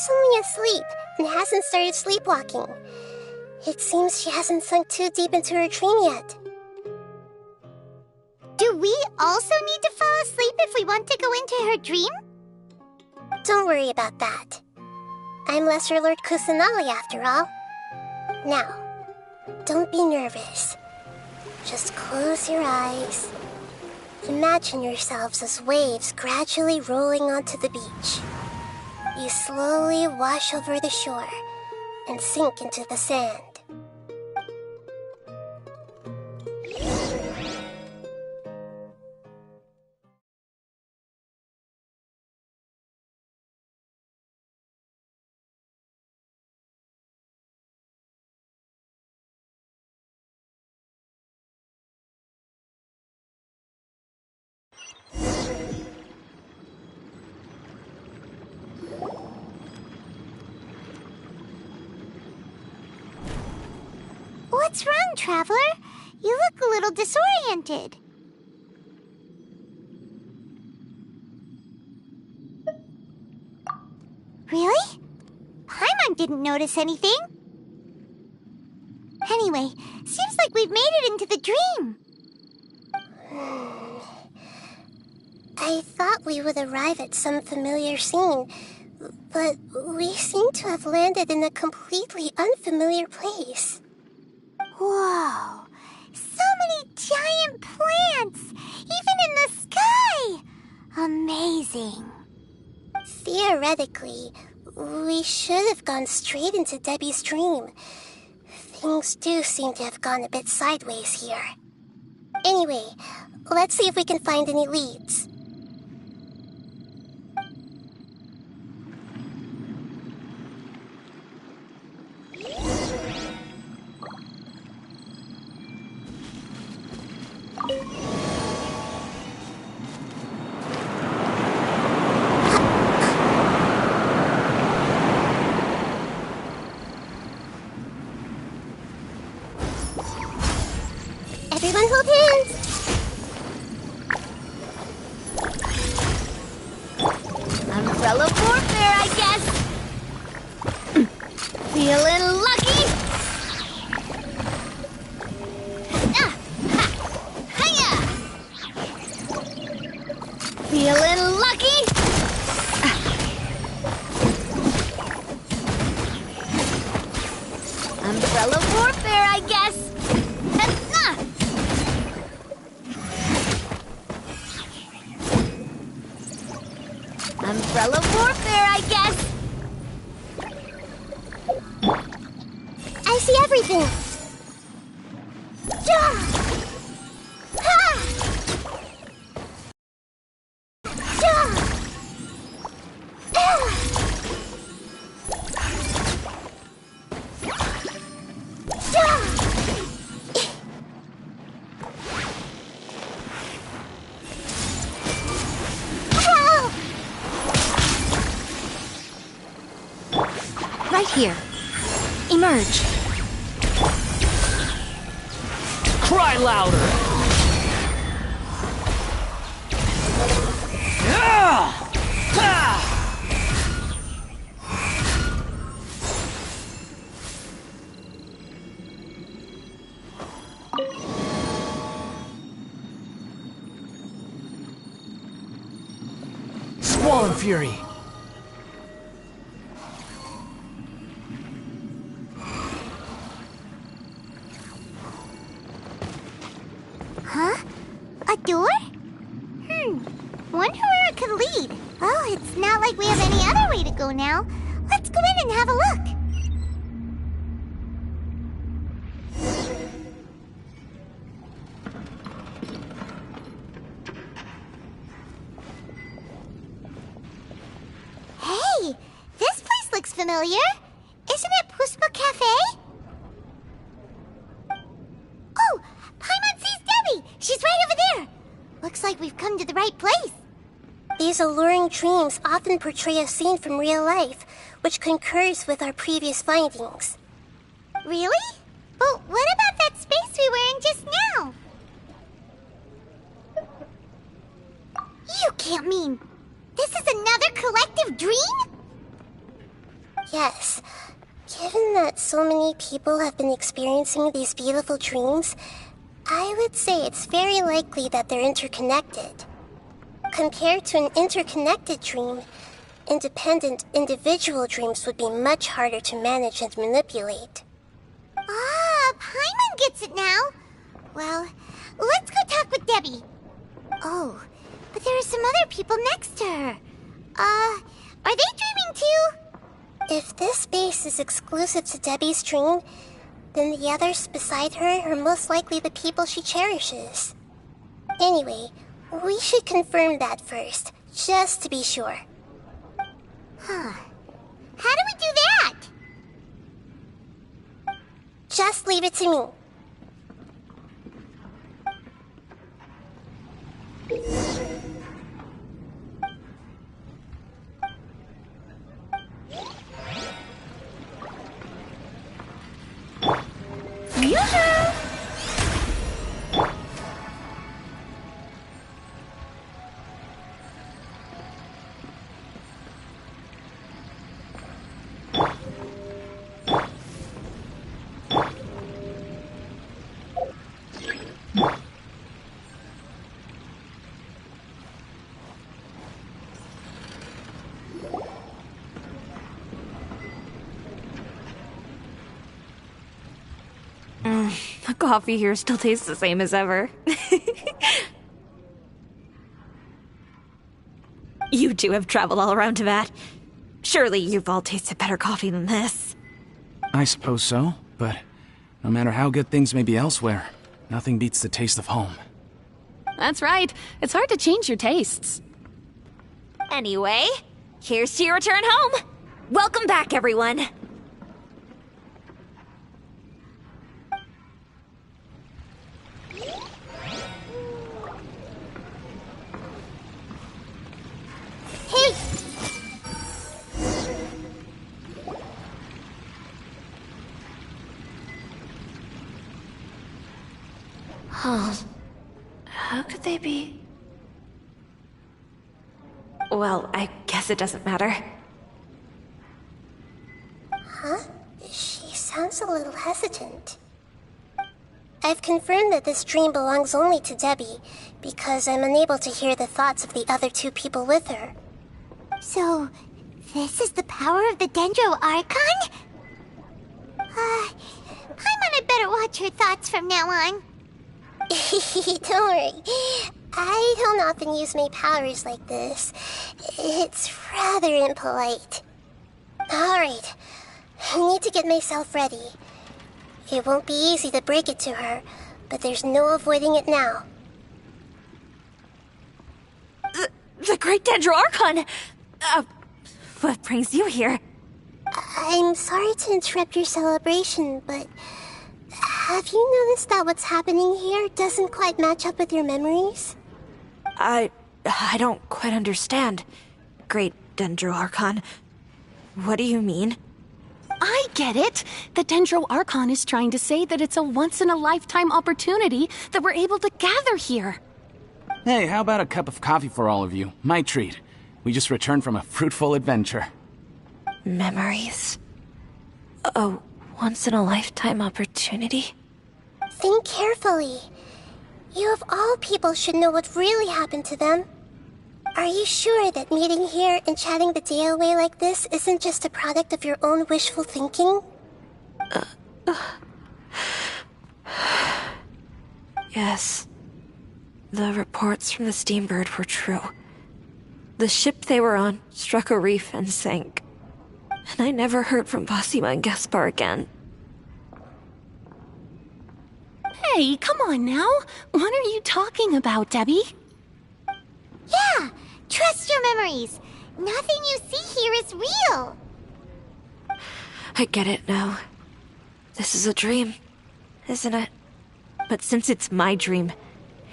She's only asleep and hasn't started sleepwalking. It seems she hasn't sunk too deep into her dream yet. Do we also need to fall asleep if we want to go into her dream? Don't worry about that. I'm Lesser Lord Kusanali after all. Now, don't be nervous. Just close your eyes. Imagine yourselves as waves gradually rolling onto the beach. You slowly wash over the shore and sink into the sand. What's wrong, Traveler? You look a little disoriented. Really? Paimon didn't notice anything. Anyway, seems like we've made it into the dream. I thought we would arrive at some familiar scene, but we seem to have landed in a completely unfamiliar place. Whoa! So many giant plants! Even in the sky! Amazing. Theoretically, we should have gone straight into Debbie's dream. Things do seem to have gone a bit sideways here. Anyway, let's see if we can find any leads. Everyone hold hands! Umbrella warfare, I guess! Feeling lucky? Hiya! Feeling lucky? Umbrella warfare, I guess! Umbrella warfare, I guess! I see everything! Right here. Emerge. Cry louder! Squall and Fury! Huh? A door? Wonder where it could lead. Oh, it's not like we have any other way to go now. Let's go in and have a look. Hey, this place looks familiar. Isn't it Puspa Cafe? Oh, Paimon sees Debbie! She's right over there! Looks like we've come to the right place. These alluring dreams often portray a scene from real life, which concurs with our previous findings. Really? But what about that space we were in just now? You can't mean... this is another collective dream? Yes. Given that so many people have been experiencing these beautiful dreams, I would say it's very likely that they're interconnected. Compared to an interconnected dream, independent individual dreams would be much harder to manage and manipulate. Ah, Paimon gets it now. Well, let's go talk with Debbie. Oh, but there are some other people next to her. Are they dreaming too? If this space is exclusive to Debbie's dream, then the others beside her are most likely the people she cherishes. Anyway, we should confirm that first, just to be sure. Huh. How do we do that? Just leave it to me. The coffee here still tastes the same as ever. You two have traveled all around Tibet. Surely you've all tasted better coffee than this. I suppose so, but no matter how good things may be elsewhere, nothing beats the taste of home. That's right. It's hard to change your tastes. Anyway, here's to your return home. Welcome back, everyone. Hey! Huh. How could they be? Well, I guess it doesn't matter. Huh? She sounds a little hesitant. I've confirmed that this dream belongs only to Debbie, because I'm unable to hear the thoughts of the other two people with her. So, this is the power of the Dendro Archon? Paimon had better watch her thoughts from now on. Don't worry. I don't often use my powers like this. It's rather impolite. Alright. I need to get myself ready. It won't be easy to break it to her, but there's no avoiding it now. The Great Dendro Archon! What brings you here? I'm sorry to interrupt your celebration, but have you noticed that what's happening here doesn't quite match up with your memories? I don't quite understand. Great Dendro Archon. What do you mean? I get it. The Dendro Archon is trying to say that it's a once-in-a-lifetime opportunity that we're able to gather here. Hey, how about a cup of coffee for all of you? My treat. We just returned from a fruitful adventure. Memories? A once-in-a-lifetime opportunity? Think carefully. You of all people should know what really happened to them. Are you sure that meeting here and chatting the day away like this isn't just a product of your own wishful thinking? Yes. The reports from the Steambird were true. The ship they were on struck a reef and sank. And I never heard from Basima and Gaspar again. Hey, come on now. What are you talking about, Debbie? Yeah, trust your memories. Nothing you see here is real. I get it now. This is a dream, isn't it? But since it's my dream,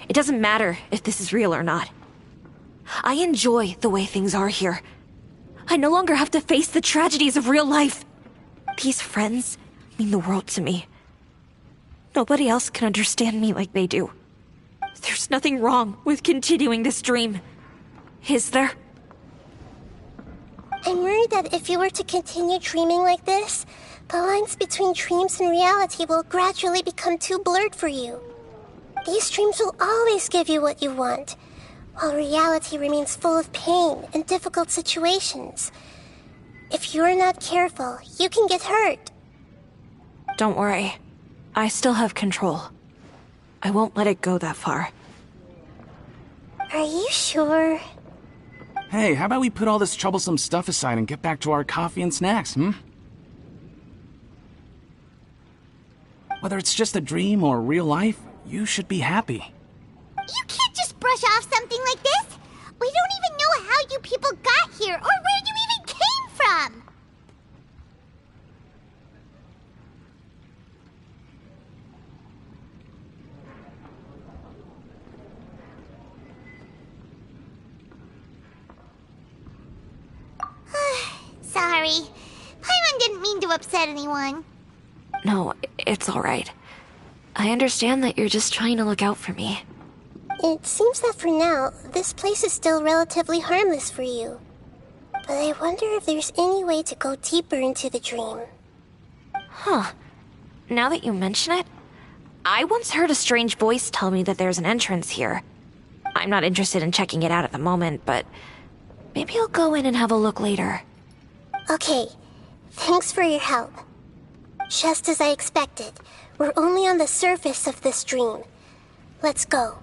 it doesn't matter if this is real or not. I enjoy the way things are here. I no longer have to face the tragedies of real life. These friends mean the world to me. Nobody else can understand me like they do. There's nothing wrong with continuing this dream. Is there? I'm worried that if you were to continue dreaming like this, the lines between dreams and reality will gradually become too blurred for you. These dreams will always give you what you want, while reality remains full of pain and difficult situations. If you're not careful, you can get hurt. Don't worry. I still have control. I won't let it go that far. Are you sure? Hey, how about we put all this troublesome stuff aside and get back to our coffee and snacks, Whether it's just a dream or real life, you should be happy. You can't just brush off something like this. We don't even know how you people got here or where you even came from. Sorry. Paimon didn't mean to upset anyone. No, it's alright. I understand that you're just trying to look out for me. It seems that for now, this place is still relatively harmless for you. But I wonder if there's any way to go deeper into the dream. Huh. Now that you mention it, I once heard a strange voice tell me that there's an entrance here. I'm not interested in checking it out at the moment, but maybe I'll go in and have a look later. Okay, thanks for your help. Just as I expected, we're only on the surface of this dream. Let's go.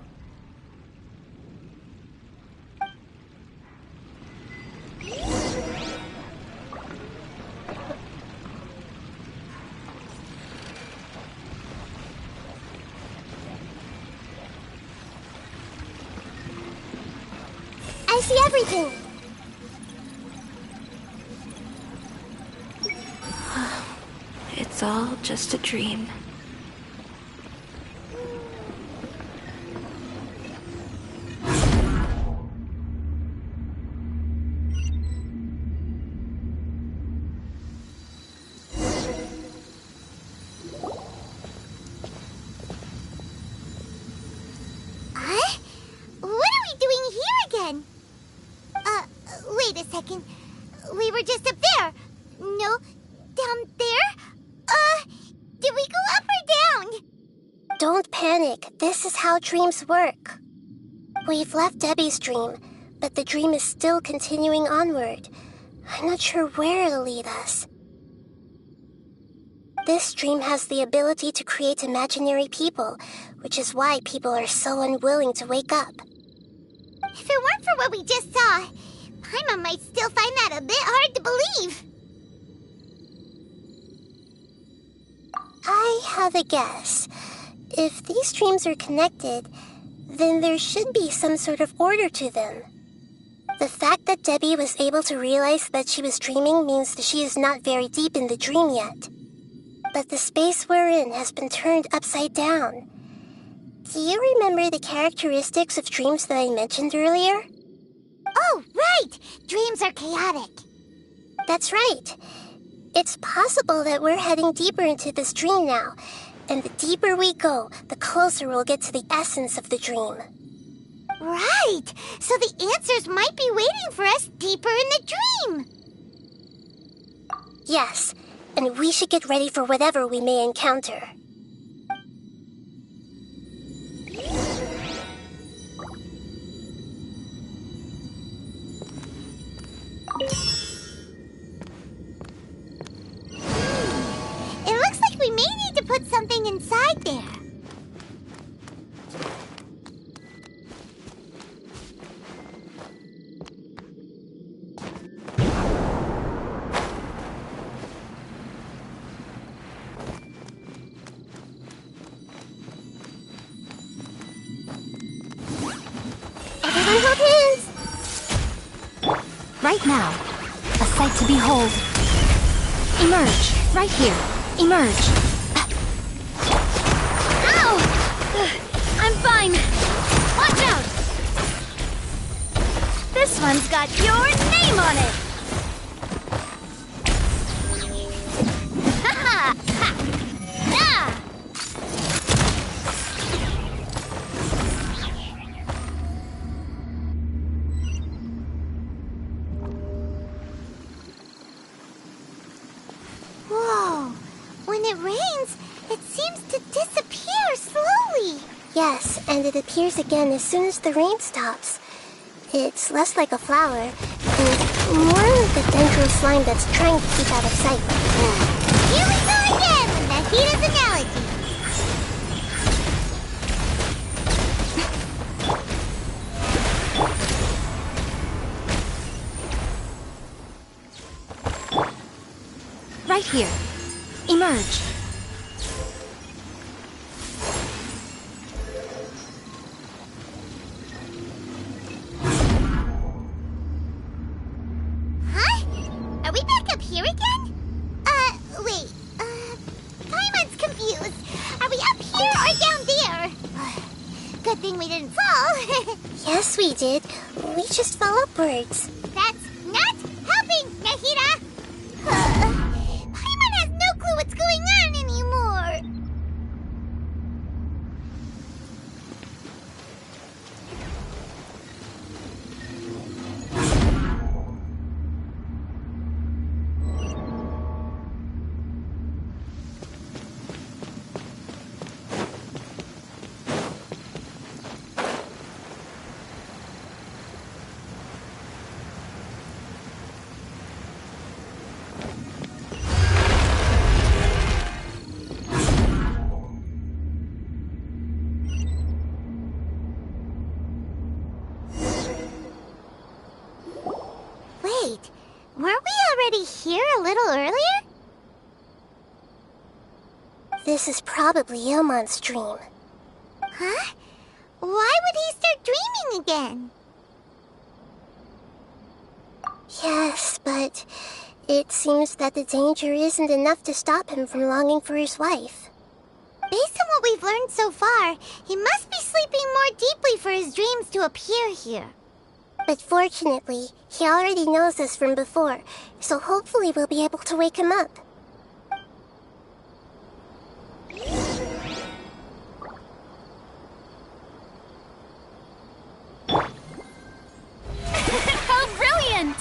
I see everything. It's all just a dream. Huh? What are we doing here again? Wait a second. We were just up there. No, down there? Did we go up or down? Don't panic. This is how dreams work. We've left Debbie's dream, but the dream is still continuing onward. I'm not sure where it'll lead us. This dream has the ability to create imaginary people, which is why people are so unwilling to wake up. If it weren't for what we just saw, Paimon might still find that a bit hard to believe. I have a guess. If these dreams are connected, then there should be some sort of order to them. The fact that Debbie was able to realize that she was dreaming means that she is not very deep in the dream yet. But the space we're in has been turned upside down. Do you remember the characteristics of dreams that I mentioned earlier? Oh, right! Dreams are chaotic. That's right. It's possible that we're heading deeper into this dream now, and the deeper we go, the closer we'll get to the essence of the dream. Right! So the answers might be waiting for us deeper in the dream! Yes, and we should get ready for whatever we may encounter. It looks like we may need to put something inside there. Everyone hold hands! Right now, a sight to behold. Emerge, right here. Emerge. Ow! I'm fine. Watch out! This one's got your name on it! Ha ha! Ha! Ah! Yes, and it appears again as soon as the rain stops. It's less like a flower, and more like a dendro slime that's trying to keep out of sight. Here we go again with Nahida's analogy. Right here. Emerge. Huh? Are we back up here again? Wait. Paimon's confused. Are we up here or down there? Good thing we didn't fall. Yes, we did. We just fell upwards. That's not helping, Nahida! Paimon has no clue what's going on anymore. Wait, weren't we already here a little earlier? This is probably Ilmon's dream. Huh? Why would he start dreaming again? Yes, but it seems that the danger isn't enough to stop him from longing for his wife. Based on what we've learned so far, he must be sleeping more deeply for his dreams to appear here. But fortunately, he already knows us from before, so hopefully we'll be able to wake him up. How brilliant!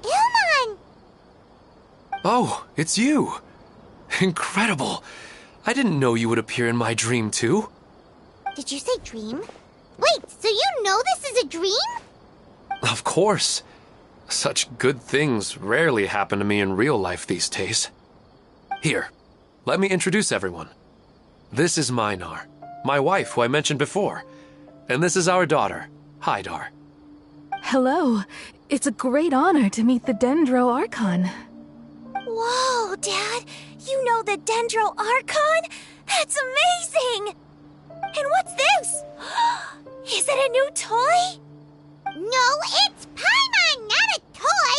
Ilmon! Oh, it's you! Incredible! I didn't know you would appear in my dream, too. Did you say dream? Wait, so you know this is a dream? Of course. Such good things rarely happen to me in real life these days. Here, let me introduce everyone. This is Minar, my wife who I mentioned before. And this is our daughter, Hydar. Hello. It's a great honor to meet the Dendro Archon. Whoa, Dad! You know the Dendro Archon? That's amazing! And what's this? Is it a new toy? No, it's Paimon, not a toy!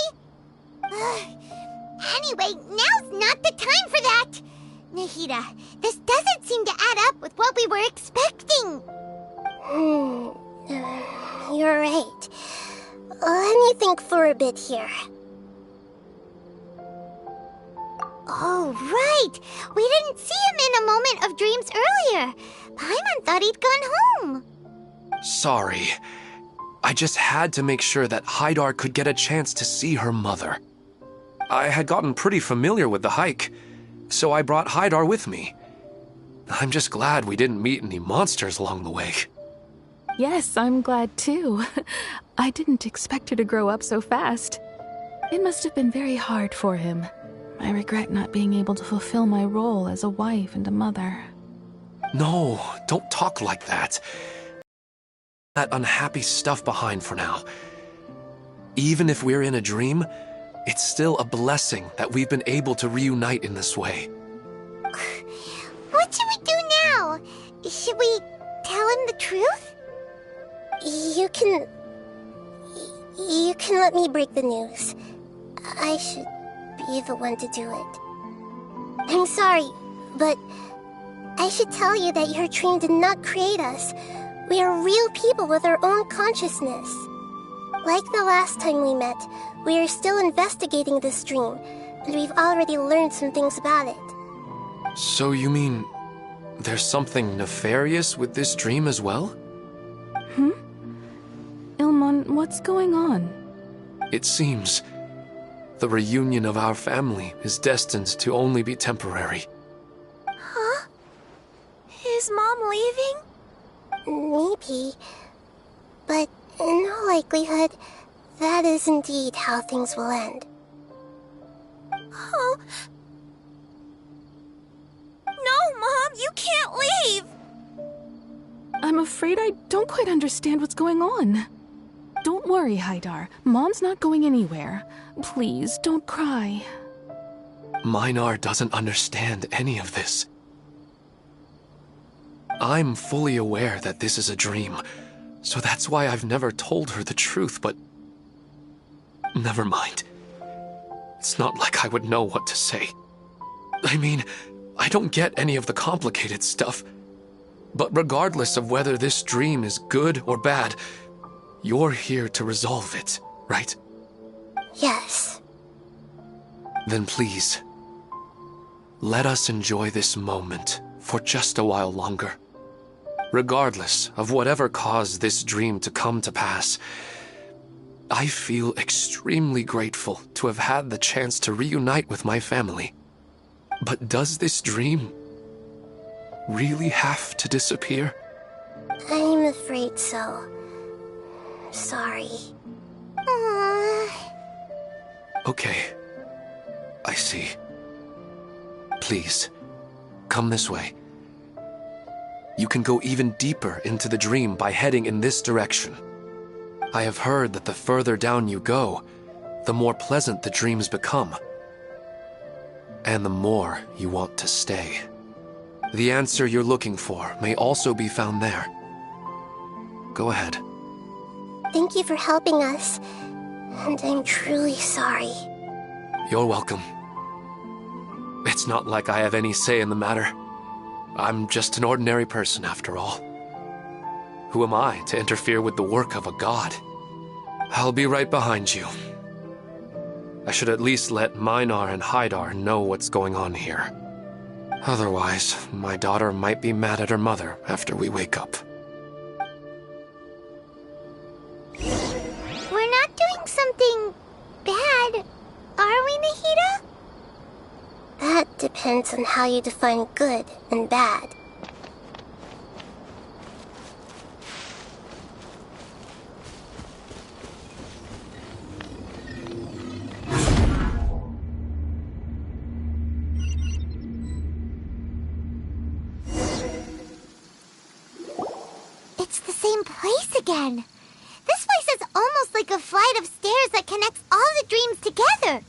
Anyway, now's not the time for that! Nahida, this doesn't seem to add up with what we were expecting. You're right. Let me think for a bit here. Oh, right! We didn't see him in a moment of dreams earlier. Paimon thought he'd gone home. Sorry. I just had to make sure that Hydar could get a chance to see her mother. I had gotten pretty familiar with the hike, so I brought Hydar with me. I'm just glad we didn't meet any monsters along the way. Yes, I'm glad too. I didn't expect her to grow up so fast. It must have been very hard for him. I regret not being able to fulfill my role as a wife and a mother. No, don't talk like that. That unhappy stuff behind for now. Even if we're in a dream, it's still a blessing that we've been able to reunite in this way. What should we do now? Should we tell him the truth? You can... You can let me break the news. I should be the one to do it. I'm sorry, but I should tell you that your dream did not create us. We are real people with our own consciousness. Like the last time we met, we are still investigating this dream, and we've already learned some things about it. So you mean there's something nefarious with this dream as well? Ilmon, what's going on? It seems the reunion of our family is destined to only be temporary. Huh? Is Mom leaving? Maybe. But in all likelihood, that is indeed how things will end. Oh. No, Mom, you can't leave! I'm afraid I don't quite understand what's going on. Don't worry, Haidar. Mom's not going anywhere. Please, don't cry. Minar doesn't understand any of this. I'm fully aware that this is a dream, so that's why I've never told her the truth, but... Never mind. It's not like I would know what to say. I mean, I don't get any of the complicated stuff. But regardless of whether this dream is good or bad, you're here to resolve it, right? Yes. Then please, let us enjoy this moment for just a while longer. Regardless of whatever caused this dream to come to pass, I feel extremely grateful to have had the chance to reunite with my family. But does this dream really have to disappear? I'm afraid so. Sorry. Okay. I see. Please, come this way. You can go even deeper into the dream by heading in this direction. I have heard that the further down you go, the more pleasant the dreams become. And the more you want to stay. The answer you're looking for may also be found there. Go ahead. Thank you for helping us, and I'm truly sorry. You're welcome. It's not like I have any say in the matter. I'm just an ordinary person, after all. Who am I to interfere with the work of a god? I'll be right behind you. I should at least let Minar and Haidar know what's going on here. Otherwise, my daughter might be mad at her mother after we wake up. We're not doing something bad, are we, Nahida? That depends on how you define good and bad. It's the same place again. This place is almost like a flight of stairs that connects all the dreams together.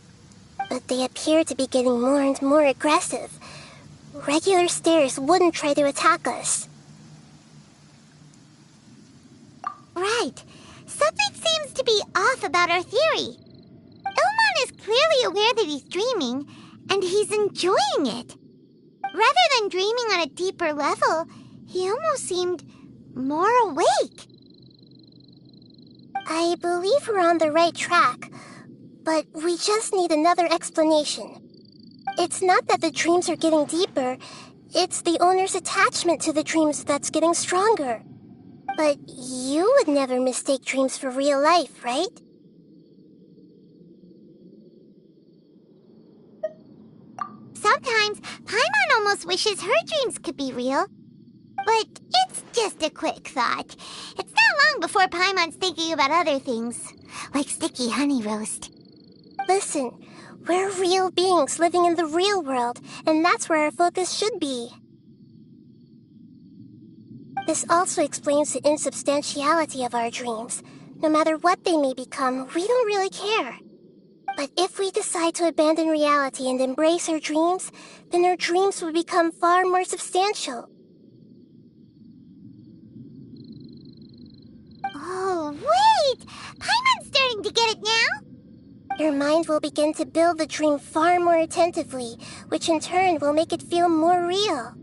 But they appear to be getting more and more aggressive. Regular stairs wouldn't try to attack us. Right. Something seems to be off about our theory. Ilmon is clearly aware that he's dreaming, and he's enjoying it. Rather than dreaming on a deeper level, he almost seemed more awake. I believe we're on the right track, but we just need another explanation. It's not that the dreams are getting deeper, it's the owner's attachment to the dreams that's getting stronger. But you would never mistake dreams for real life, right? Sometimes, Paimon almost wishes her dreams could be real. But it's just a quick thought. It's not long before Paimon's thinking about other things, like sticky honey roast. Listen, we're real beings living in the real world, and that's where our focus should be. This also explains the insubstantiality of our dreams. No matter what they may become, we don't really care. But if we decide to abandon reality and embrace our dreams, then our dreams will become far more substantial. Oh, wait! Paimon's starting your mind will begin to build the dream far more attentively, which in turn will make it feel more real.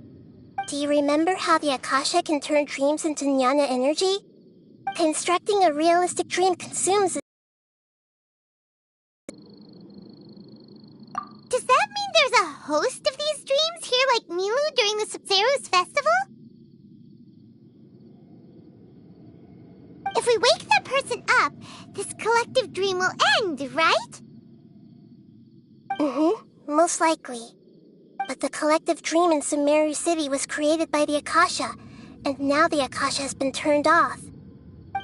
Do you remember how the Akasha can turn dreams into jnana energy? Constructing a realistic dream consumes it. Does that mean there's a host of these dreams here like Milu during the Sabzeruz festival? If we wake that person up, this collective dream will end, right? Most likely. But the collective dream in Sumeru City was created by the Akasha, and now the Akasha has been turned off.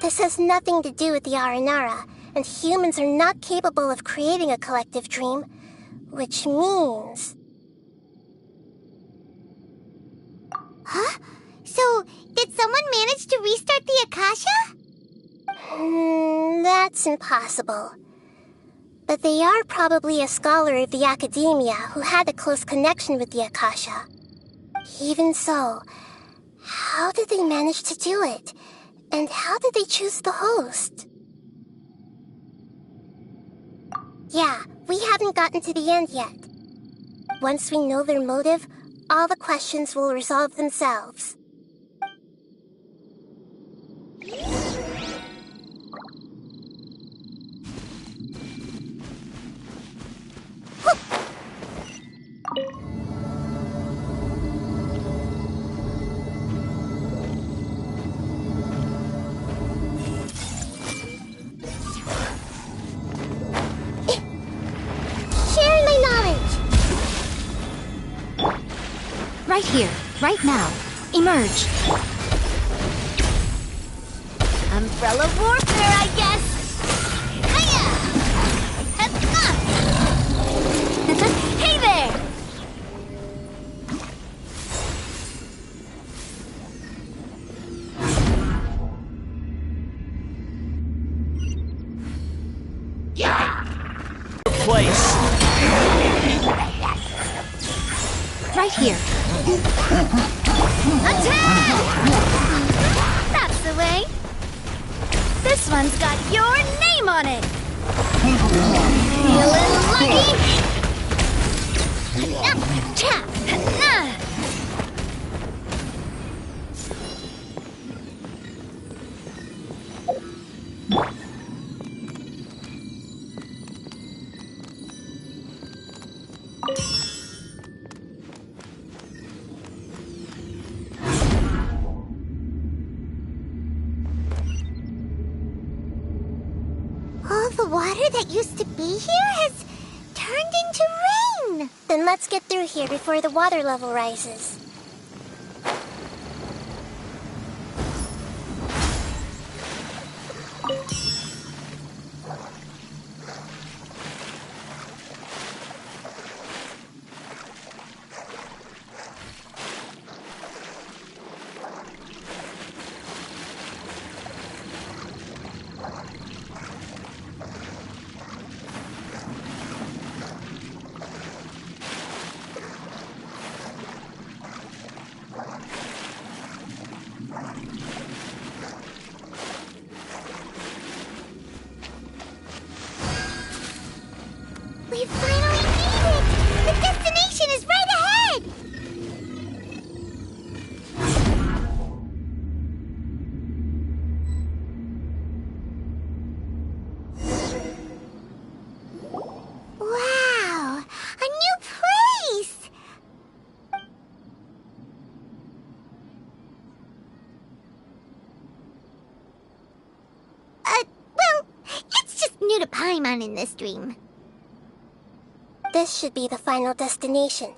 This has nothing to do with the Aranara, and humans are not capable of creating a collective dream, which means... Huh? So, did someone manage to restart the Akasha? That's impossible. But they are probably a scholar of the academia who had a close connection with the Akasha. Even so, how did they manage to do it? And how did they choose the host? Yeah, we haven't gotten to the end yet. Once we know their motive, all the questions will resolve themselves. Sharing my knowledge! Right here, right now. Emerge. Umbrella warfare, I guess! Hiya! Hey there! Place. Right here. Attack! That's the way. This one's got your name on it. Feeling lucky? All the water that used to be here has turned into rain. Then let's get through here before the water level rises. We finally made it! The destination is right ahead! Wow! A new place! Well, it's just new to Paimon in this dream. This should be the final destination.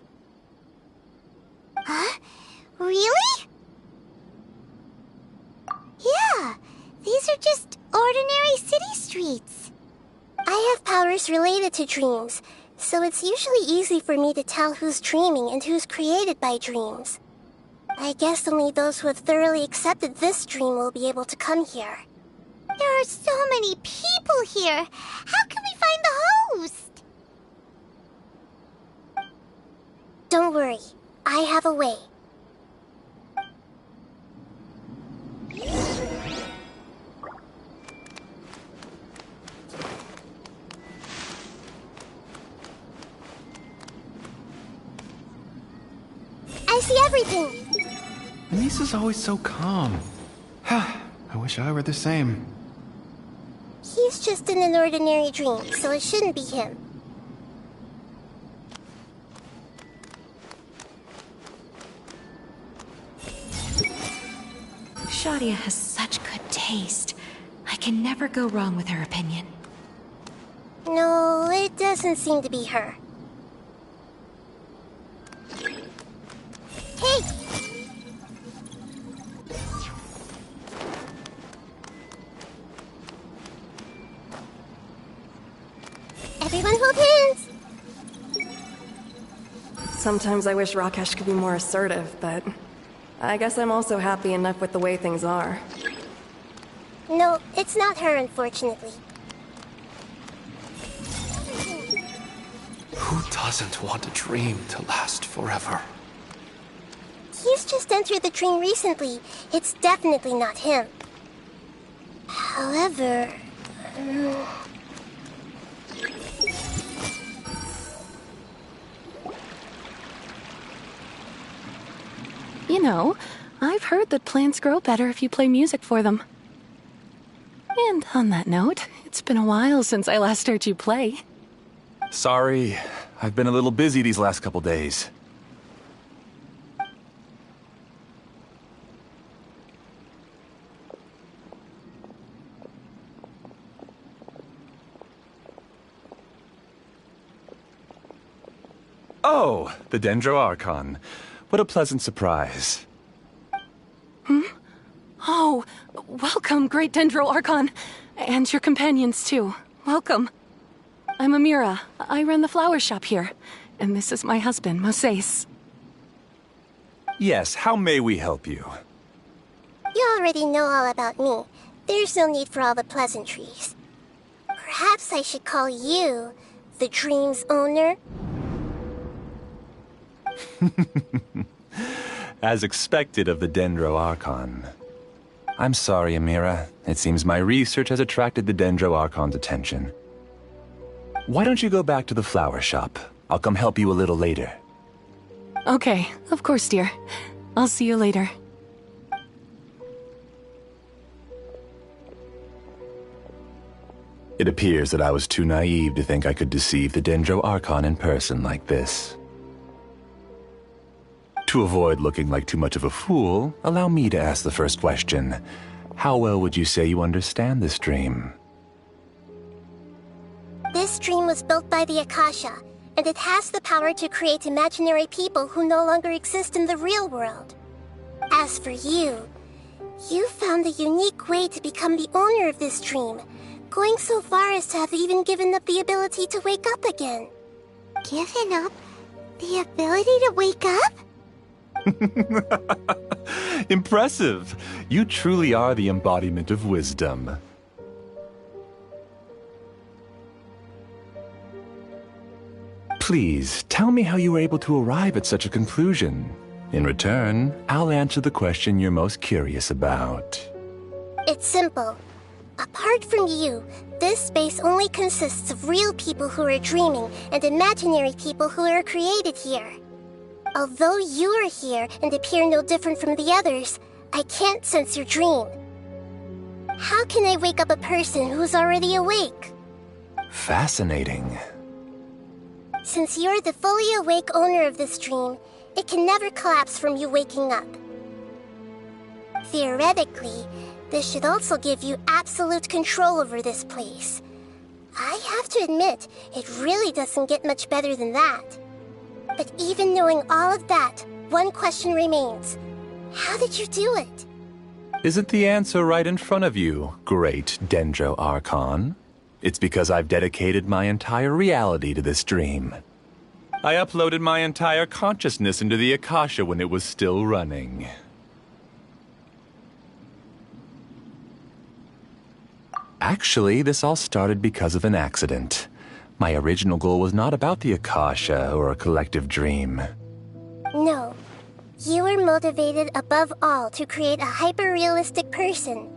Huh? Really? Yeah, these are just ordinary city streets. I have powers related to dreams, so it's usually easy for me to tell who's dreaming and who's created by dreams. I guess only those who have thoroughly accepted this dream will be able to come here. There are so many people here. How can we find the host? Don't worry, I have a way. I see everything! Lisa's always so calm. I wish I were the same. He's just in an ordinary dream, so it shouldn't be him. Shadia has such good taste. I can never go wrong with her opinion. No, it doesn't seem to be her. Hey! Everyone hold hands! Sometimes I wish Rakesh could be more assertive, but I guess I'm also happy enough with the way things are. No, it's not her, unfortunately. Who doesn't want a dream to last forever? He's just entered the dream recently. It's definitely not him. However... You know, I've heard that plants grow better if you play music for them. And on that note, it's been a while since I last heard you play. Sorry, I've been a little busy these last couple days. Oh, the Dendro Archon. What a pleasant surprise. Oh, welcome, Great Dendro Archon. And your companions, too. Welcome. I'm Amira. I run the flower shop here. And this is my husband, Moses. Yes, how may we help you? You already know all about me. There's no need for all the pleasantries. Perhaps I should call you the dream's owner? As expected of the Dendro Archon. I'm sorry, Amira. It seems my research has attracted the Dendro Archon's attention. Why don't you go back to the flower shop? I'll come help you a little later. Okay, of course, dear. I'll see you later. It appears that I was too naive to think I could deceive the Dendro Archon in person like this. To avoid looking like too much of a fool, allow me to ask the first question. How well would you say you understand this dream? This dream was built by the Akasha, and it has the power to create imaginary people who no longer exist in the real world. As for you, you found a unique way to become the owner of this dream, going so far as to have even given up the ability to wake up again. Given up the ability to wake up? Impressive! You truly are the embodiment of wisdom. Please, tell me how you were able to arrive at such a conclusion. In return, I'll answer the question you're most curious about. It's simple. Apart from you, this space only consists of real people who are dreaming and imaginary people who are created here. Although you are here and appear no different from the others, I can't sense your dream. How can I wake up a person who's already awake? Fascinating. Since you're the fully awake owner of this dream, it can never collapse from you waking up. Theoretically, this should also give you absolute control over this place. I have to admit, it really doesn't get much better than that. But even knowing all of that, one question remains. How did you do it? Isn't the answer right in front of you, Great Dendro Archon? It's because I've dedicated my entire reality to this dream. I uploaded my entire consciousness into the Akasha when it was still running. Actually, this all started because of an accident. My original goal was not about the Akasha or a collective dream. No. You were motivated above all to create a hyper-realistic person.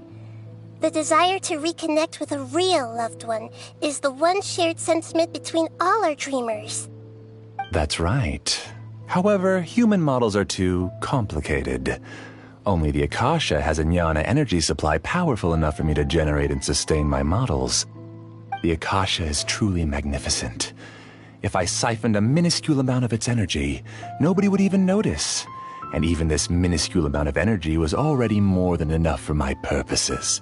The desire to reconnect with a real loved one is the one shared sentiment between all our dreamers. That's right. However, human models are too complicated. Only the Akasha has a jnana energy supply powerful enough for me to generate and sustain my models. The Akasha is truly magnificent. If I siphoned a minuscule amount of its energy, nobody would even notice. And even this minuscule amount of energy was already more than enough for my purposes.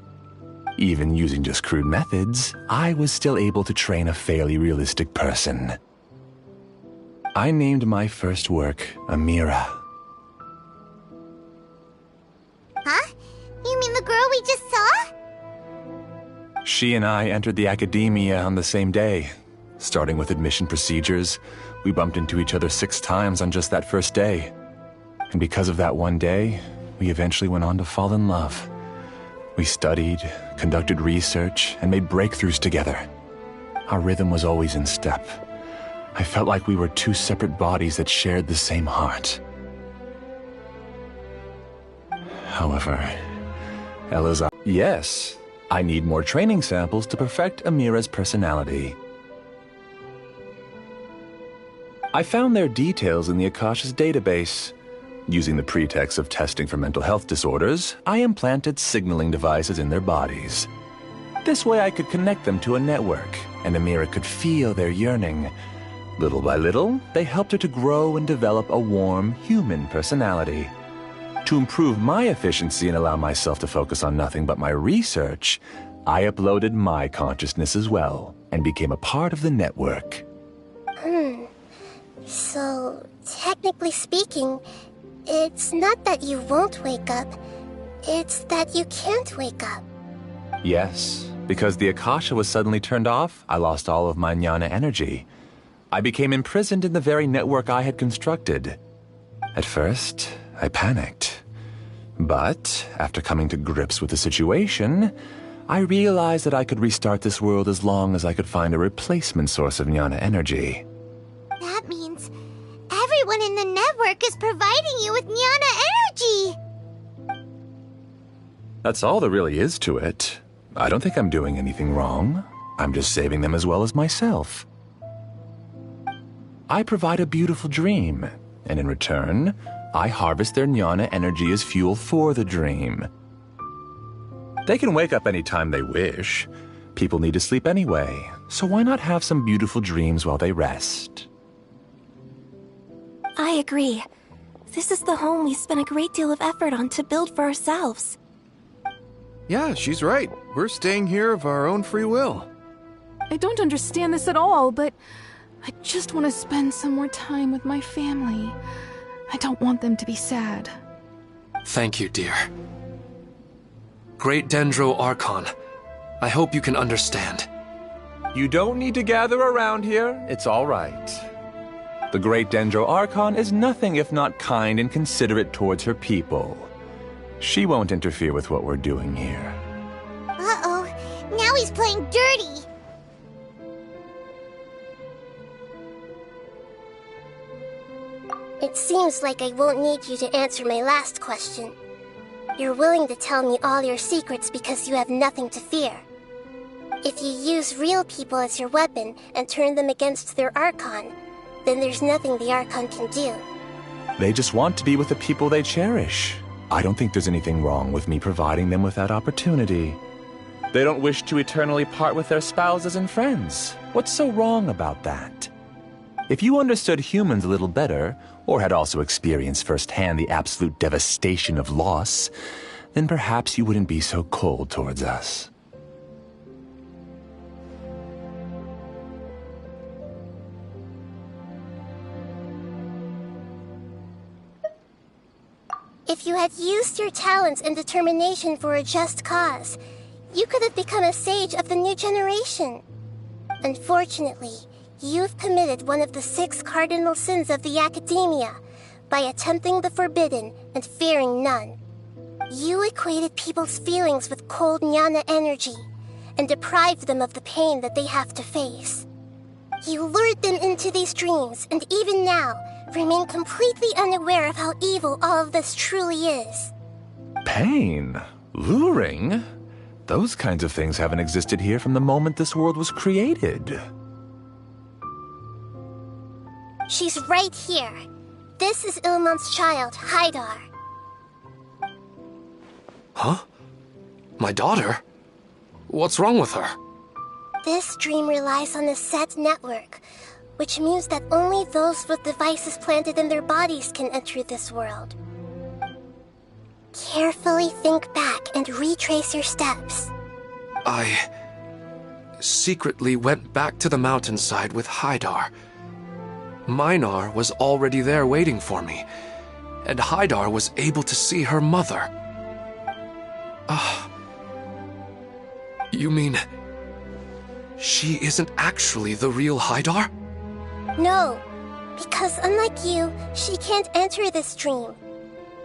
Even using just crude methods, I was still able to train a fairly realistic person. I named my first work Amira. Huh? You mean the girl we just saw? She and I entered the academia on the same day. Starting with admission procedures, we bumped into each other 6 times on just that first day. And because of that one day, we eventually went on to fall in love. We studied, conducted research, and made breakthroughs together. Our rhythm was always in step. I felt like we were 2 separate bodies that shared the same heart. However, Ella's... Yes, I need more training samples to perfect Amira's personality. I found their details in the Akasha's database. Using the pretext of testing for mental health disorders, I implanted signaling devices in their bodies. This way I could connect them to a network, and Amira could feel their yearning. Little by little, they helped her to grow and develop a warm, human personality. To improve my efficiency and allow myself to focus on nothing but my research, I uploaded my consciousness as well, and became a part of the network. So, technically speaking, it's not that you won't wake up, it's that you can't wake up. Yes, because the Akasha was suddenly turned off, I lost all of my jnana energy. I became imprisoned in the very network I had constructed. At first, I panicked. But, after coming to grips with the situation, I realized that I could restart this world as long as I could find a replacement source of jnana energy. That means everyone in the network is providing you with jnana energy! That's all there really is to it. I don't think I'm doing anything wrong. I'm just saving them as well as myself. I provide a beautiful dream, and in return, I harvest their jnana energy as fuel for the dream. They can wake up any time they wish. People need to sleep anyway, so why not have some beautiful dreams while they rest? I agree. This is the home we spent a great deal of effort on to build for ourselves. Yeah, she's right. We're staying here of our own free will. I don't understand this at all, but I just want to spend some more time with my family. I don't want them to be sad. Thank you, dear. Great Dendro Archon, I hope you can understand. You don't need to gather around here. It's all right. The Great Dendro Archon is nothing if not kind and considerate towards her people. She won't interfere with what we're doing here. Uh-oh, now he's playing dirty! It seems like I won't need you to answer my last question. You're willing to tell me all your secrets because you have nothing to fear. If you use real people as your weapon and turn them against their Archon, then there's nothing the Archon can do. They just want to be with the people they cherish. I don't think there's anything wrong with me providing them with that opportunity. They don't wish to eternally part with their spouses and friends. What's so wrong about that? If you understood humans a little better, or had also experienced firsthand the absolute devastation of loss, then perhaps you wouldn't be so cold towards us. If you had used your talents and determination for a just cause, you could have become a sage of the new generation. Unfortunately, you've committed one of the 6 cardinal sins of the Academia by attempting the forbidden and fearing none. You equated people's feelings with cold jnana energy and deprived them of the pain that they have to face. You lured them into these dreams, and even now, remain completely unaware of how evil all of this truly is. Pain? Luring? Those kinds of things haven't existed here from the moment this world was created. She's right here. This is Ilmon's child, Haidar. Huh? My daughter? What's wrong with her? This dream relies on a set network, which means that only those with devices planted in their bodies can enter this world. Carefully think back and retrace your steps. I secretly went back to the mountainside with Haidar. Minar was already there waiting for me, and Haidar was able to see her mother. You mean she isn't actually the real Haidar? No, because unlike you, she can't enter this dream.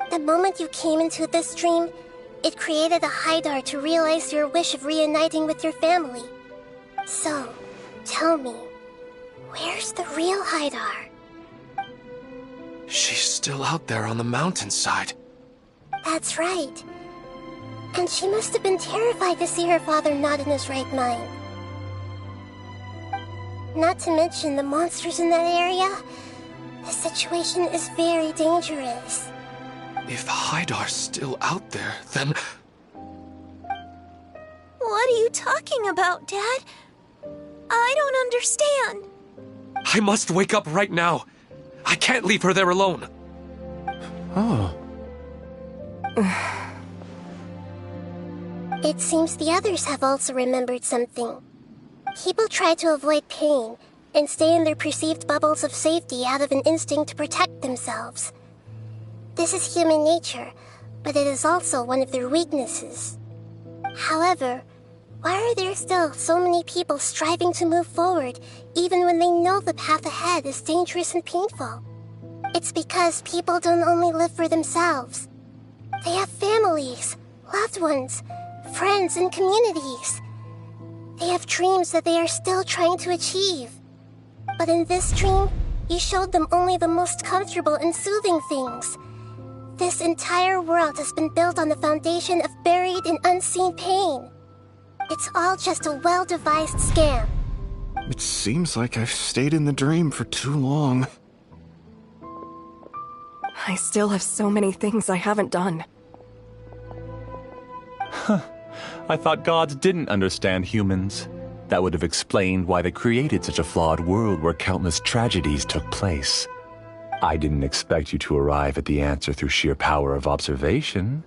The moment you came into this dream, it created a Haidar to realize your wish of reuniting with your family. So, tell me, where's the real Haidar? She's still out there on the mountainside. That's right. And she must have been terrified to see her father not in his right mind. Not to mention the monsters in that area. The situation is very dangerous. If Haidar's still out there, then... What are you talking about, Dad? I don't understand. I must wake up right now. I can't leave her there alone. Oh. It seems the others have also remembered something. People try to avoid pain and stay in their perceived bubbles of safety out of an instinct to protect themselves. This is human nature, but it is also one of their weaknesses. However, why are there still so many people striving to move forward even when they know the path ahead is dangerous and painful? It's because people don't only live for themselves. They have families, loved ones, friends, and communities. They have dreams that they are still trying to achieve. But in this dream, you showed them only the most comfortable and soothing things. This entire world has been built on the foundation of buried and unseen pain. It's all just a well-devised scam. It seems like I've stayed in the dream for too long. I still have so many things I haven't done. I thought gods didn't understand humans. That would have explained why they created such a flawed world where countless tragedies took place. I didn't expect you to arrive at the answer through sheer power of observation.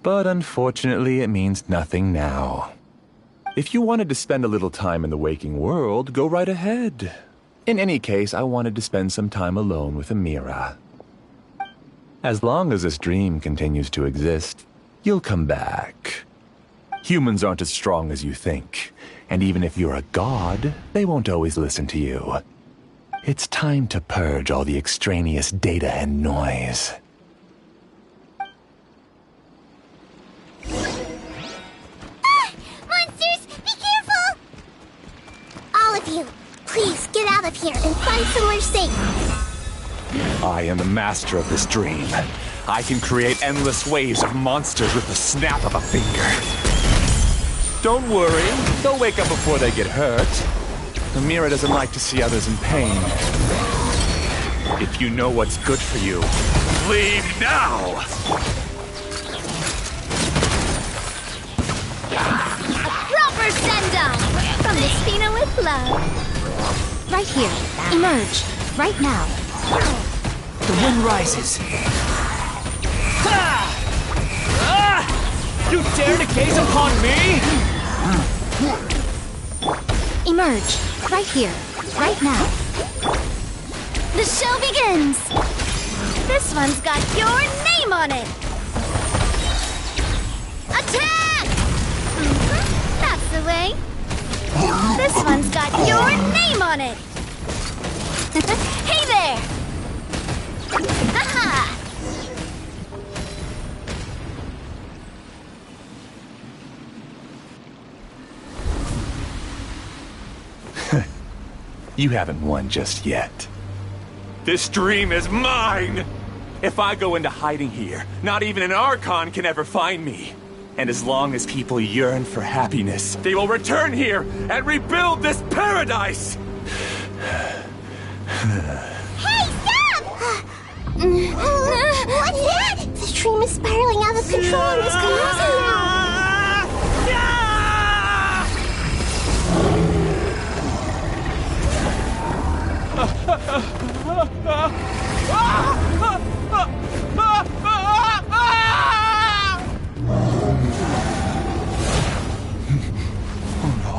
But unfortunately, it means nothing now. If you wanted to spend a little time in the waking world, go right ahead. In any case, I wanted to spend some time alone with Amira. As long as this dream continues to exist, you'll come back. Humans aren't as strong as you think, and even if you're a god, they won't always listen to you. It's time to purge all the extraneous data and noise. Monsters, be careful! All of you, please get out of here and find somewhere safe. I am the master of this dream. I can create endless waves of monsters with the snap of a finger. Don't worry, they'll wake up before they get hurt. Amira doesn't like to see others in pain. If you know what's good for you, leave now! Proper send-off from the Spina with love. Right here. Emerge. Right now. The wind rises. Ah! Ah! You dare to gaze upon me? Emerge. Right here. Right now. The show begins! This one's got your name on it! Attack! That's the way. This one's got your name on it! Hey there! Haha! You haven't won just yet. This dream is mine! If I go into hiding here, not even an Archon can ever find me. And as long as people yearn for happiness, they will return here and rebuild this paradise! Hey, stop! What's that? The stream is spiraling out of control and is collapsing now. Oh no.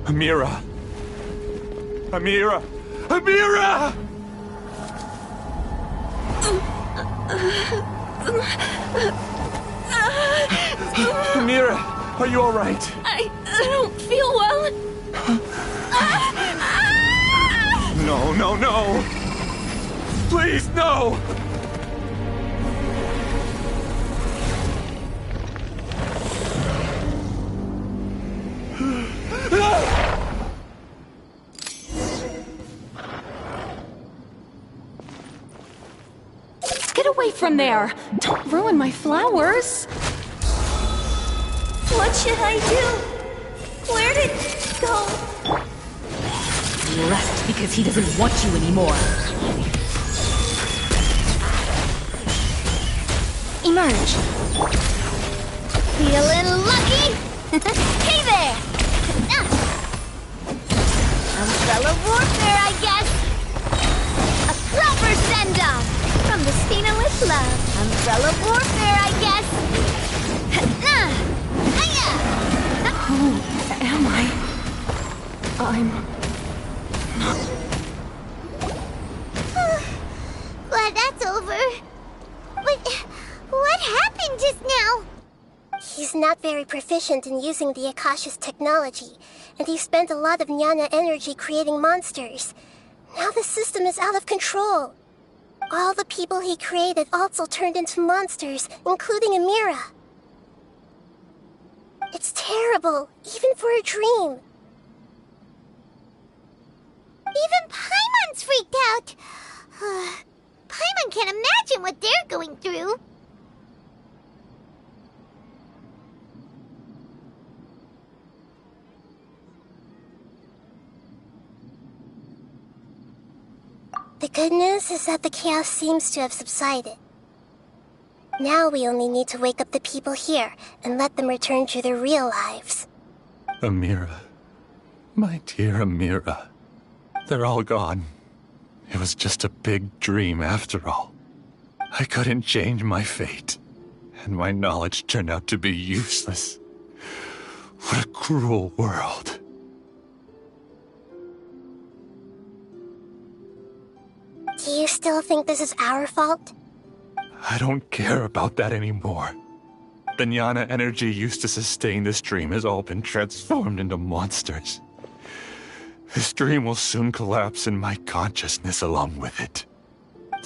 Amira! Amira! Amira! Amira, are you all right? I don't feel well. No, no, no! Please, no! Get away from there! Don't ruin my flowers! What should I do? Where did it go? He left because he doesn't want you anymore. Emerge. Feeling lucky? Hey there! Umbrella warfare, I guess! A proper send-off from the Spina with love. Umbrella warfare, I guess! Who am I? Glad that's over. But what happened just now? He's not very proficient in using the Akasha's technology, and he spent a lot of Jnana energy creating monsters. Now the system is out of control. All the people he created also turned into monsters, including Amira. It's terrible, even for a dream. Even Paimon's freaked out. Paimon can't imagine what they're going through. The good news is that the chaos seems to have subsided. Now we only need to wake up the people here and let them return to their real lives. Amira. My dear Amira. They're all gone. It was just a big dream after all. I couldn't change my fate, and my knowledge turned out to be useless. What a cruel world. Do you still think this is our fault? I don't care about that anymore. The Jnana energy used to sustain this dream has all been transformed into monsters. This dream will soon collapse and my consciousness along with it.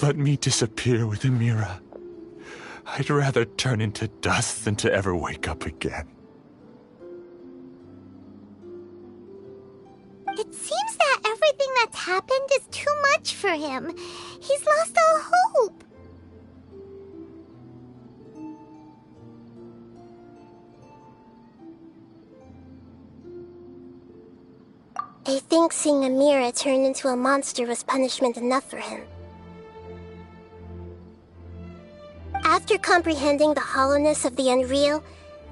Let me disappear with Amira. I'd rather turn into dust than to ever wake up again. It seems that everything that's happened is too much for him. He's lost all hope. I think seeing Amira turn into a monster was punishment enough for him. After comprehending the hollowness of the unreal,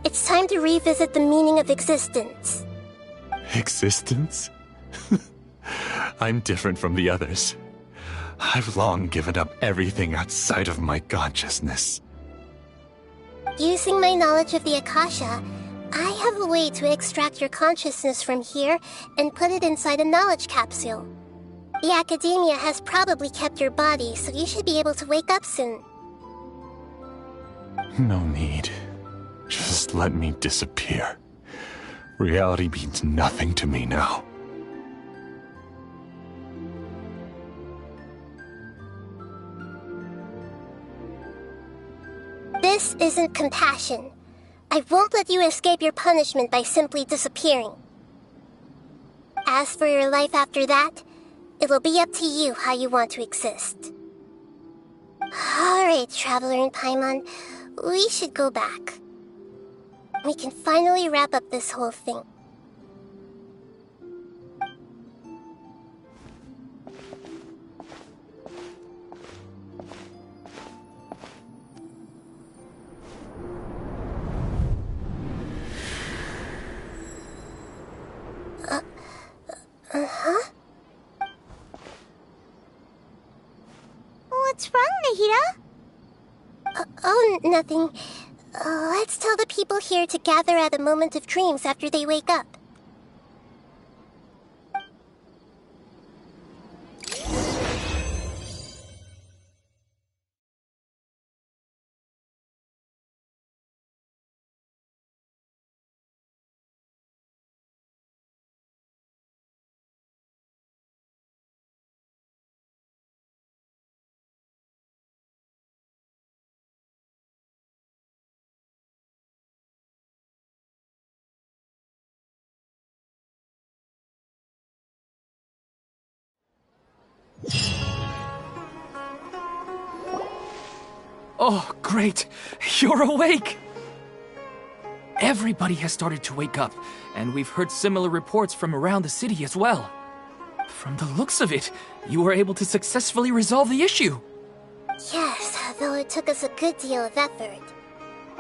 it's time to revisit the meaning of existence. Existence? I'm different from the others. I've long given up everything outside of my consciousness. Using my knowledge of the Akasha, I have a way to extract your consciousness from here and put it inside a knowledge capsule. The Academia has probably kept your body, so you should be able to wake up soon. No need. Just let me disappear. Reality means nothing to me now. This isn't compassion. I won't let you escape your punishment by simply disappearing. As for your life after that, it'll be up to you how you want to exist. Alright, Traveler and Paimon, we should go back. We can finally wrap up this whole thing. Uh-huh. What's wrong, Nahida? Oh, nothing. Let's tell the people here to gather at a moment of dreams after they wake up. Oh, great! You're awake! Everybody has started to wake up, and we've heard similar reports from around the city as well. From the looks of it, you were able to successfully resolve the issue. Yes, though it took us a good deal of effort.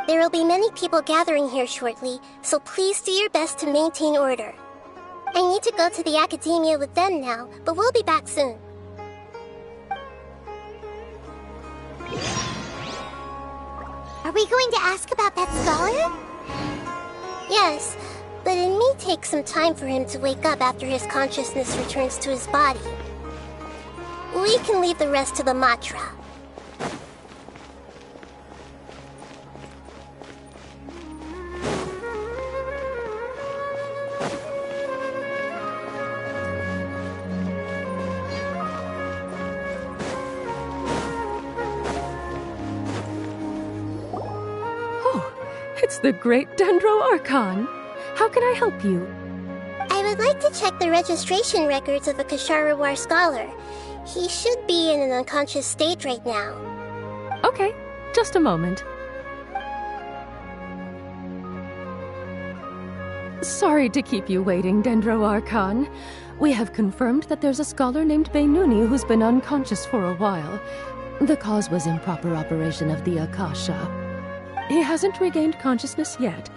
There will be many people gathering here shortly, so please do your best to maintain order. I need to go to the academia with them now, but we'll be back soon. Are we going to ask about that scholar? Yes, but it may take some time for him to wake up after his consciousness returns to his body. We can leave the rest to the Matra. It's the great Dendro Archon. How can I help you? I would like to check the registration records of a Kasharawar scholar. He should be in an unconscious state right now. Okay, just a moment. Sorry to keep you waiting, Dendro Archon. We have confirmed that there's a scholar named Beinuni who's been unconscious for a while. The cause was improper operation of the Akasha. He hasn't regained consciousness yet,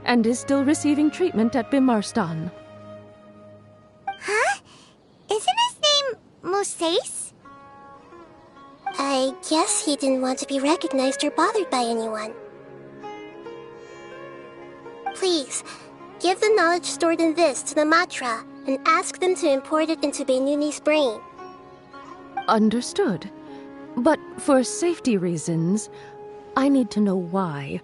and is still receiving treatment at Bimarstan. Huh? Isn't his name Moses? I guess he didn't want to be recognized or bothered by anyone. Please, give the knowledge stored in this to the Matra, and ask them to import it into Beinuni's brain. Understood. But for safety reasons, I need to know why.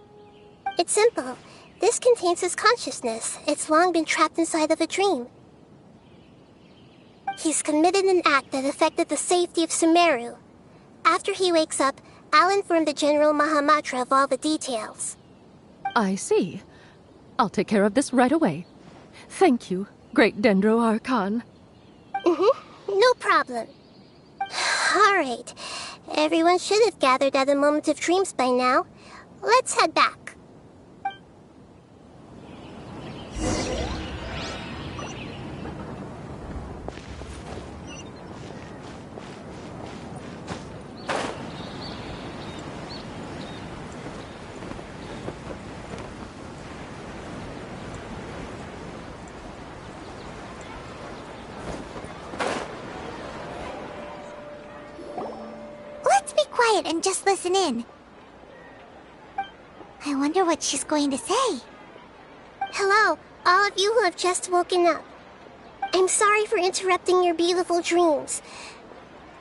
It's simple. This contains his consciousness. It's long been trapped inside of a dream. He's committed an act that affected the safety of Sumeru. After he wakes up, I'll inform the General Mahamatra of all the details. I see. I'll take care of this right away. Thank you, great Dendro Archon. No problem. All right. Everyone should have gathered at a moment of dreams by now. Let's head back. Let's be quiet and just listen in. I wonder what she's going to say. Hello, all of you who have just woken up. I'm sorry for interrupting your beautiful dreams.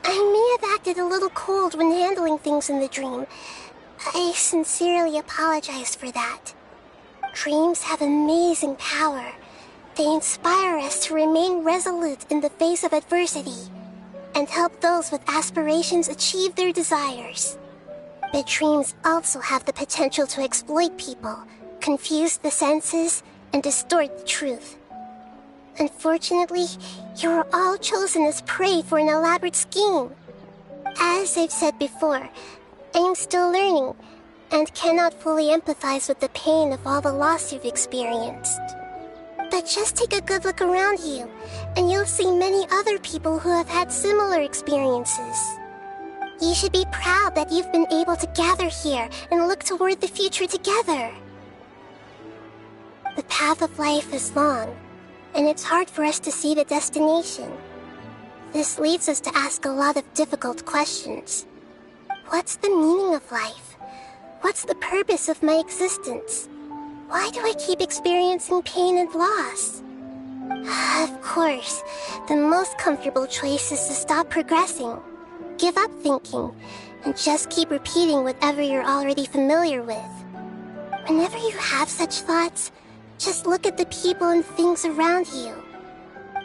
I may have acted a little cold when handling things in the dream. I sincerely apologize for that. Dreams have amazing power. They inspire us to remain resolute in the face of adversity, and help those with aspirations achieve their desires. But dreams also have the potential to exploit people, confuse the senses, and distort the truth. Unfortunately, you were all chosen as prey for an elaborate scheme. As I've said before, I am still learning, and cannot fully empathize with the pain of all the loss you've experienced. But just take a good look around you, and you'll see many other people who have had similar experiences. You should be proud that you've been able to gather here and look toward the future together. The path of life is long, and it's hard for us to see the destination. This leads us to ask a lot of difficult questions. What's the meaning of life? What's the purpose of my existence? Why do I keep experiencing pain and loss? Of course, the most comfortable choice is to stop progressing, give up thinking, and just keep repeating whatever you're already familiar with. Whenever you have such thoughts, just look at the people and things around you.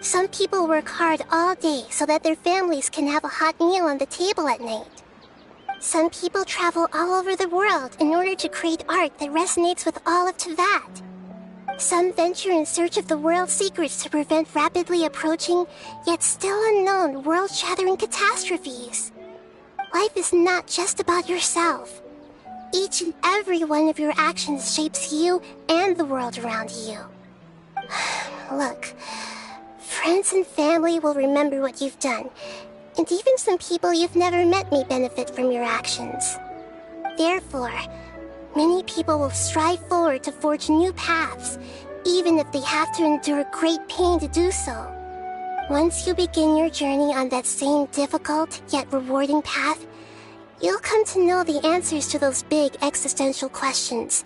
Some people work hard all day so that their families can have a hot meal on the table at night. Some people travel all over the world in order to create art that resonates with all of Teyvat. Some venture in search of the world's secrets to prevent rapidly approaching, yet still unknown, world-shattering catastrophes. Life is not just about yourself. Each and every one of your actions shapes you and the world around you. Look, friends and family will remember what you've done, and even some people you've never met may benefit from your actions. Therefore, many people will strive forward to forge new paths, even if they have to endure great pain to do so. Once you begin your journey on that same difficult yet rewarding path, you'll come to know the answers to those big existential questions,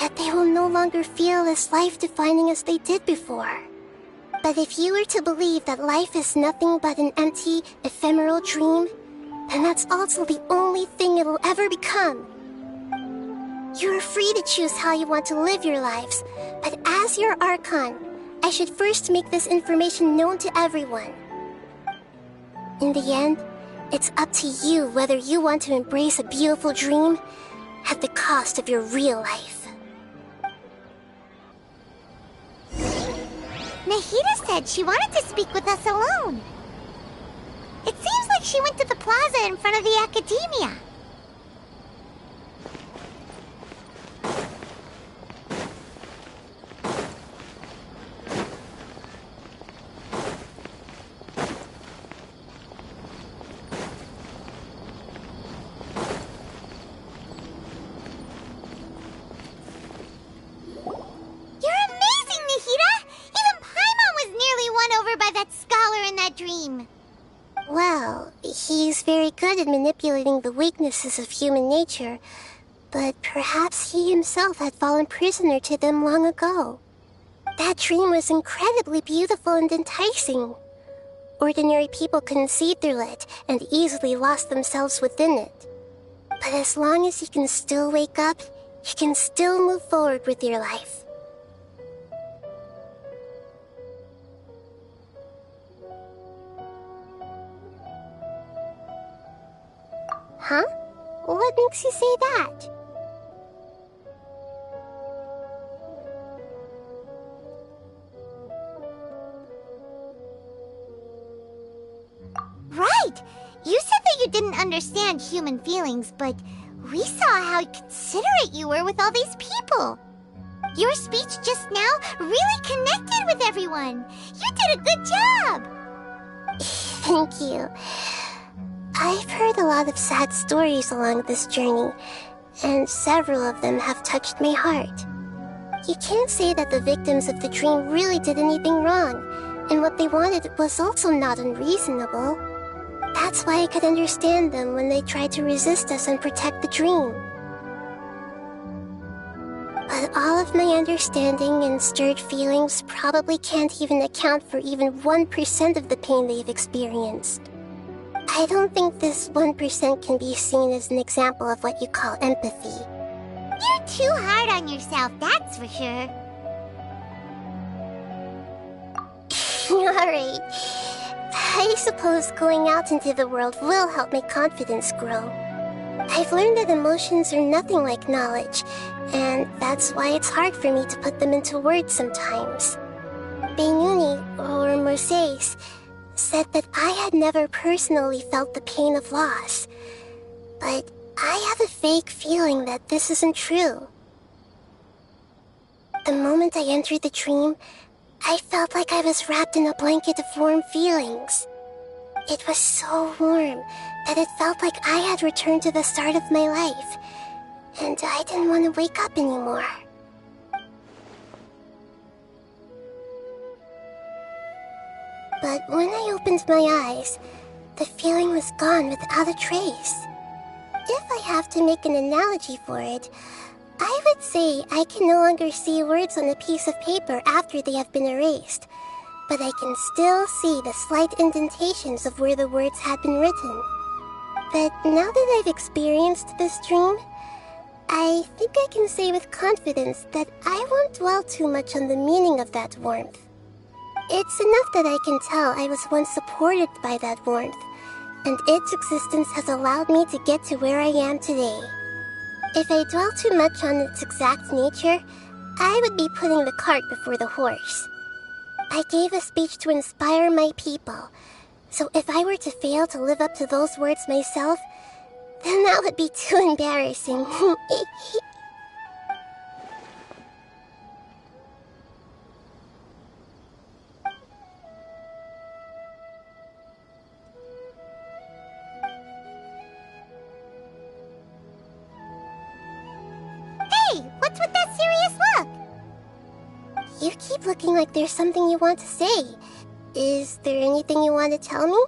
yet they will no longer feel as life-defining as they did before. But if you were to believe that life is nothing but an empty, ephemeral dream, then that's also the only thing it'll ever become. You are free to choose how you want to live your lives, but as your Archon, I should first make this information known to everyone. In the end, it's up to you whether you want to embrace a beautiful dream at the cost of your real life. Nahida said she wanted to speak with us alone. It seems like she went to the plaza in front of the academia. Well, he's very good at manipulating the weaknesses of human nature, but perhaps he himself had fallen prisoner to them long ago. That dream was incredibly beautiful and enticing. Ordinary people couldn't see through it and easily lost themselves within it. But as long as you can still wake up, you can still move forward with your life. Huh? What makes you say that? Right! You said that you didn't understand human feelings, but we saw how considerate you were with all these people. Your speech just now really connected with everyone. You did a good job! Thank you. I've heard a lot of sad stories along this journey, and several of them have touched my heart. You can't say that the victims of the dream really did anything wrong, and what they wanted was also not unreasonable. That's why I could understand them when they tried to resist us and protect the dream. But all of my understanding and stirred feelings probably can't even account for even 1% of the pain they've experienced. I don't think this 1% can be seen as an example of what you call empathy. You're too hard on yourself, that's for sure. Alright. I suppose going out into the world will help my confidence grow. I've learned that emotions are nothing like knowledge, and that's why it's hard for me to put them into words sometimes. Beinuni, or Mercedes, said that I had never personally felt the pain of loss, but I have a vague feeling that this isn't true. The moment I entered the dream, I felt like I was wrapped in a blanket of warm feelings. It was so warm that it felt like I had returned to the start of my life, and I didn't want to wake up anymore. But when I opened my eyes, the feeling was gone without a trace. If I have to make an analogy for it, I would say I can no longer see words on a piece of paper after they have been erased, but I can still see the slight indentations of where the words had been written. But now that I've experienced this dream, I think I can say with confidence that I won't dwell too much on the meaning of that warmth. It's enough that I can tell I was once supported by that warmth, and its existence has allowed me to get to where I am today. If I dwell too much on its exact nature, I would be putting the cart before the horse. I gave a speech to inspire my people, so if I were to fail to live up to those words myself, then that would be too embarrassing. Hey, what's with that serious look? You keep looking like there's something you want to say. Is there anything you want to tell me?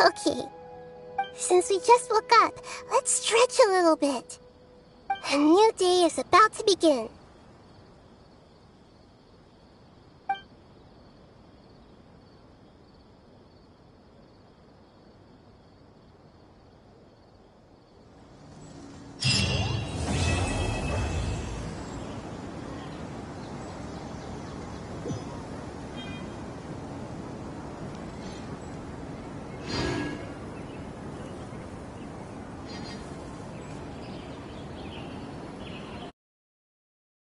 Okay. Since we just woke up, let's stretch a little bit. A new day is about to begin.